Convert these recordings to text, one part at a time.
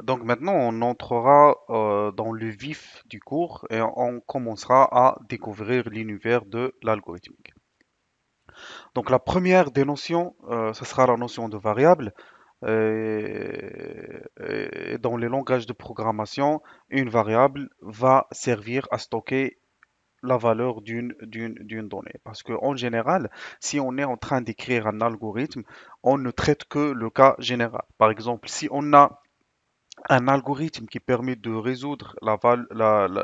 Donc maintenant, on entrera dans le vif du cours et on commencera à découvrir l'univers de l'algorithmique. Donc la première des notions, ce sera la notion de variable. Et dans les langages de programmation, une variable va servir à stocker la valeur d'une donnée. Parce qu'en général, si on est en train d'écrire un algorithme, on ne traite que le cas général. Par exemple, si on a un algorithme qui permet de résoudre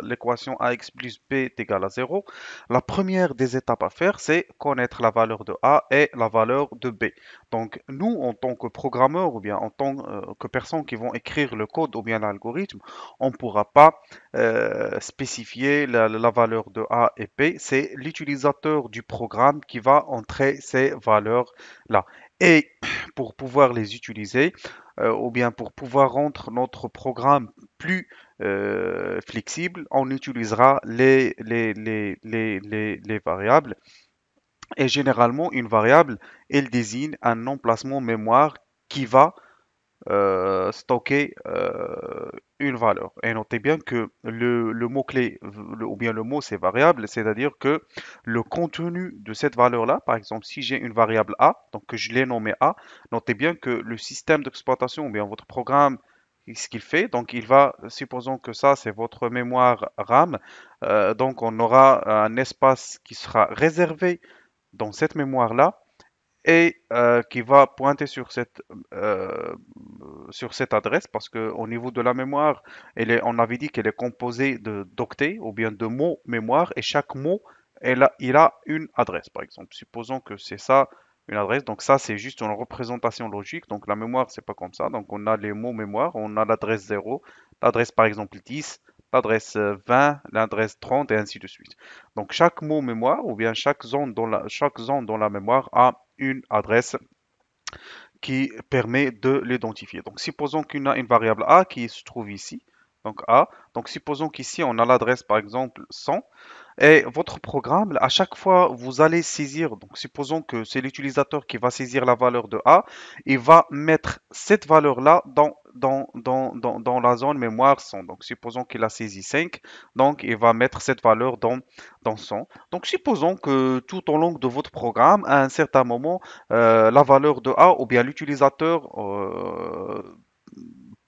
l'équation ax plus b est égal à 0, la première des étapes à faire, c'est connaître la valeur de a et la valeur de b. Donc, nous, en tant que programmeurs ou bien en tant que personnes qui vont écrire le code ou bien l'algorithme, on ne pourra pas spécifier la valeur de a et b. C'est l'utilisateur du programme qui va entrer ces valeurs-là. Et pour pouvoir les utiliser, ou bien pour pouvoir rendre notre programme plus flexible, on utilisera les variables. Et généralement, une variable, elle désigne un emplacement mémoire qui va stocker une valeur. Et notez bien que le mot-clé, ou bien le mot, c'est variable, c'est-à-dire que le contenu de cette valeur-là, par exemple, si j'ai une variable A, donc que je l'ai nommée A, notez bien que le système d'exploitation, ou bien votre programme, ce qu'il fait, donc il va, supposons que ça, c'est votre mémoire RAM, donc on aura un espace qui sera réservé dans cette mémoire-là et qui va pointer sur cette adresse parce qu'au niveau de la mémoire, on avait dit qu'elle est composée d'octets ou bien de mots mémoire et chaque mot, il a une adresse par exemple. Supposons que c'est ça une adresse, donc ça c'est juste une représentation logique, donc la mémoire c'est pas comme ça, donc on a les mots mémoire, on a l'adresse 0, l'adresse par exemple 10, l'adresse 20, l'adresse 30 et ainsi de suite. Donc chaque mot mémoire ou bien chaque zone dans la mémoire a une adresse qui permet de l'identifier. Donc, supposons qu'on a une variable A qui se trouve ici. Donc, A. Donc, supposons qu'ici, on a l'adresse, par exemple, 100. Et votre programme, à chaque fois, vous allez saisir, donc supposons que c'est l'utilisateur qui va saisir la valeur de A, il va mettre cette valeur-là dans la zone mémoire 100. Donc supposons qu'il a saisi 5, donc il va mettre cette valeur dans 100. Donc supposons que tout au long de votre programme, à un certain moment, la valeur de A ou bien l'utilisateur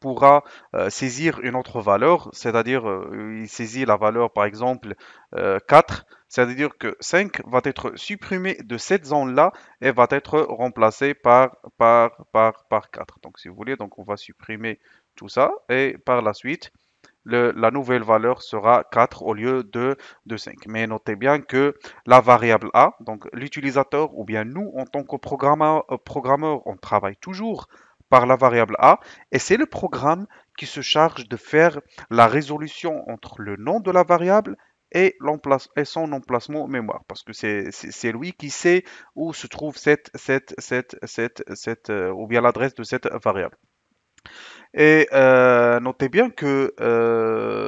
pourra saisir une autre valeur, c'est-à-dire il saisit la valeur par exemple 4, c'est-à-dire que 5 va être supprimé de cette zone-là et va être remplacé par 4. Donc si vous voulez, donc on va supprimer tout ça et par la suite, la nouvelle valeur sera 4 au lieu de 5. Mais notez bien que la variable A, donc l'utilisateur ou bien nous en tant que programmeur, on travaille toujours par la variable A et c'est le programme qui se charge de faire la résolution entre le nom de la variable et son emplacement mémoire parce que c'est lui qui sait où se trouve ou bien l'adresse de cette variable. Et notez bien que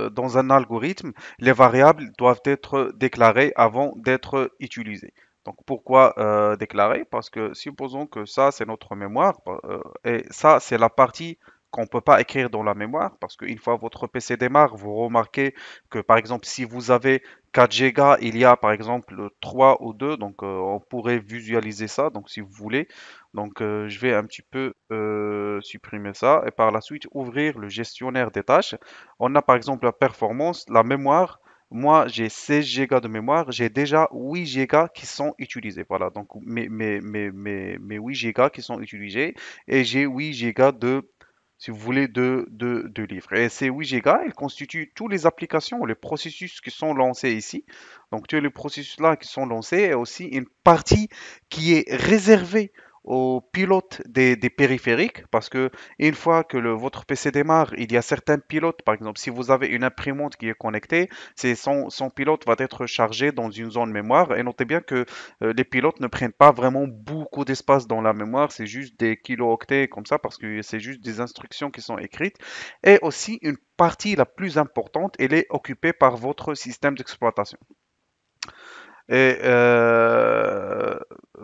dans un algorithme, les variables doivent être déclarées avant d'être utilisées. Donc pourquoi déclarer? Parce que supposons que ça, c'est notre mémoire, et ça, c'est la partie qu'on ne peut pas écrire dans la mémoire, parce qu'une fois votre PC démarre, vous remarquez que par exemple, si vous avez 4 Go, il y a par exemple 3 ou 2, donc on pourrait visualiser ça, donc si vous voulez. Donc, je vais un petit peu supprimer ça et par la suite ouvrir le gestionnaire des tâches. On a par exemple la performance, la mémoire. Moi, j'ai 16 Go de mémoire. J'ai déjà 8 Go qui sont utilisés. Voilà, donc mes 8 Go qui sont utilisés et j'ai 8 Go si vous voulez, de livres. Et ces 8 Go, ils constituent toutes les applications, les processus qui sont lancés ici. Donc, tous les processus-là qui sont lancés et aussi une partie qui est réservée aux pilotes des périphériques parce que une fois que votre PC démarre, il y a certains pilotes, par exemple, si vous avez une imprimante qui est connectée, son pilote va être chargé dans une zone mémoire et notez bien que les pilotes ne prennent pas vraiment beaucoup d'espace dans la mémoire, c'est juste des kilo-octets comme ça parce que c'est juste des instructions qui sont écrites et aussi une partie la plus importante, elle est occupée par votre système d'exploitation. Et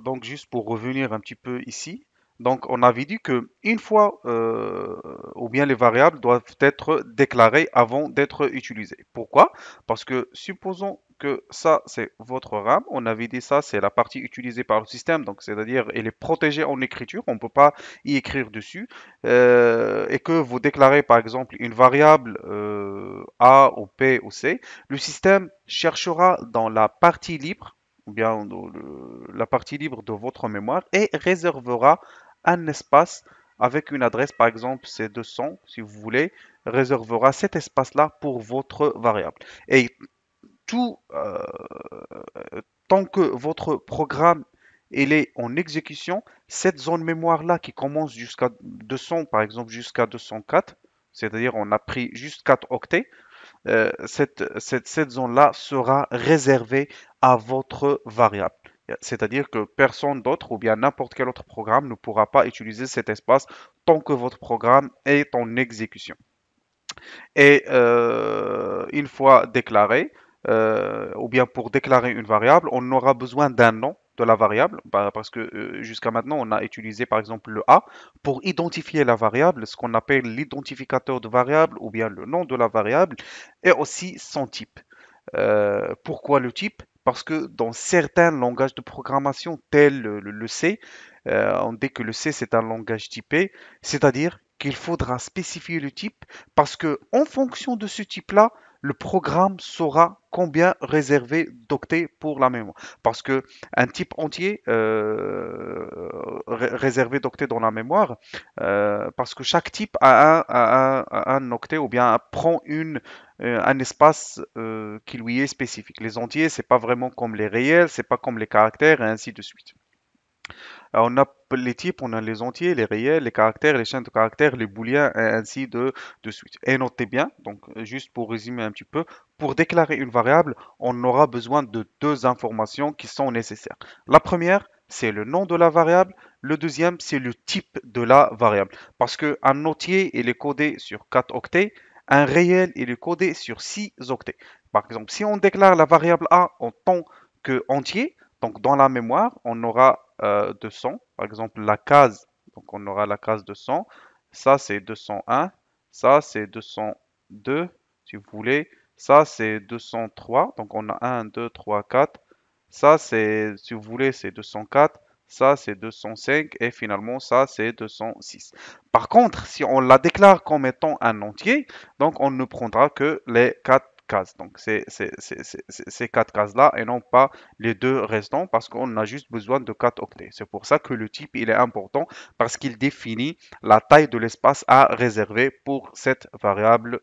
donc juste pour revenir un petit peu ici, Donc, on avait dit que une fois, ou bien les variables doivent être déclarées avant d'être utilisées. Pourquoi? Parce que supposons que ça, c'est votre RAM. On avait dit ça, c'est la partie utilisée par le système. Donc, c'est-à-dire, elle est protégée en écriture. On ne peut pas y écrire dessus. Et que vous déclarez, par exemple, une variable A ou P ou C, le système cherchera dans la partie libre ou bien dans la partie libre de votre mémoire et réservera un espace avec une adresse, par exemple, c'est 200, si vous voulez, réservera cet espace-là pour votre variable. Et tout, tant que votre programme il est en exécution, cette zone mémoire-là qui commence jusqu'à 200, par exemple, jusqu'à 204, c'est-à-dire on a pris juste 4 octets, cette zone-là sera réservée à votre variable. C'est-à-dire que personne d'autre ou bien n'importe quel autre programme ne pourra pas utiliser cet espace tant que votre programme est en exécution. Et une fois déclaré, ou bien pour déclarer une variable, on aura besoin d'un nom de la variable, parce que jusqu'à maintenant, on a utilisé par exemple le A pour identifier la variable, ce qu'on appelle l'identificateur de variable ou bien le nom de la variable, et aussi son type. Pourquoi le type? Parce que dans certains langages de programmation, tels le C, on dit que le C c'est un langage typé, c'est-à-dire qu'il faudra spécifier le type parce que en fonction de ce type-là, le programme saura combien réserver d'octets pour la mémoire. Parce que un type entier réservé d'octets dans la mémoire, parce que chaque type a un octet ou bien prend un espace qui lui est spécifique. Les entiers, c'est pas vraiment comme les réels, c'est pas comme les caractères et ainsi de suite. Alors, on a les types, on a les entiers, les réels, les caractères, les chaînes de caractères, les booléens et ainsi de suite. Et notez bien, donc juste pour résumer un petit peu, pour déclarer une variable, on aura besoin de deux informations qui sont nécessaires. La première, c'est le nom de la variable. Le deuxième, c'est le type de la variable. Parce qu'un entier, il est codé sur 4 octets. Un réel, il est codé sur 6 octets. Par exemple, si on déclare la variable A en tant que entier, donc dans la mémoire, on aura 200. Par exemple, la case, donc on aura la case 200. Ça, c'est 201. Ça, c'est 202, si vous voulez. Ça, c'est 203. Donc on a 1, 2, 3, 4. Ça, c'est, si vous voulez, c'est 204. Ça, c'est 205. Et finalement, ça, c'est 206. Par contre, si on la déclare comme étant un entier, donc on ne prendra que les 4 cases. Donc c'est ces 4 cases-là et non pas les deux restants parce qu'on a juste besoin de 4 octets. C'est pour ça que le type il est important parce qu'il définit la taille de l'espace à réserver pour cette variable